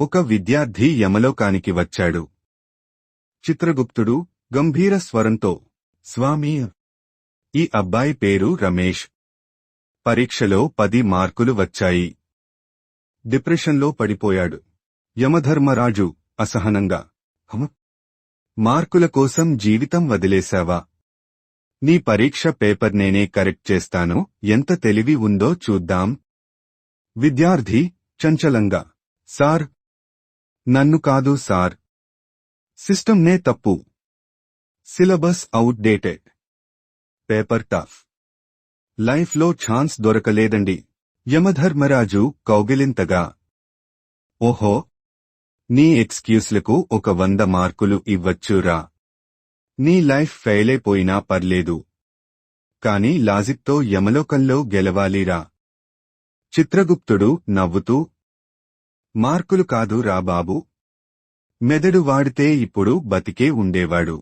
ఒక విద్యార్థి యమలోకానికి వచ్చాడు. చిత్రగుప్తుడు గంభీర స్వరంతో, స్వామీ, ఈ అబ్బాయి పేరు రమేష్. పరీక్షలో 10 మార్కులు వచ్చాయి. డిప్రెషన్లో పడిపోయాడు. యమధర్మరాజు అసహనంగా, మార్కుల కోసం జీవితం వదిలేశావా? నీ పరీక్ష పేపర్ నేనే కరెక్ట్ చేస్తాను, ఎంత తెలివి ఉందో చూద్దాం. విద్యార్థి చంచలంగా, సార్, నన్ను కాదు సార్, సిస్టమ్నే తప్పు. Syllabus out dated, paper tough, లైఫ్లో ఛాన్స్ దొరకలేదండి. యమధర్మరాజు కౌగిలింతగా, ఓహో, నీ ఎక్స్క్యూస్లకు ఒక 100 మార్కులు ఇవ్వచ్చురా. నీ లైఫ్ ఫెయిలైపోయినా పర్లేదు, కాని లాజిక్తో యమలోకంలో గెలవాలిరా. చిత్రగుప్తుడు నవ్వుతూ, మార్కులు కాదు రా బాబూ, మెదడు వాడితే ఇప్పుడు బతికే ఉండేవాడు.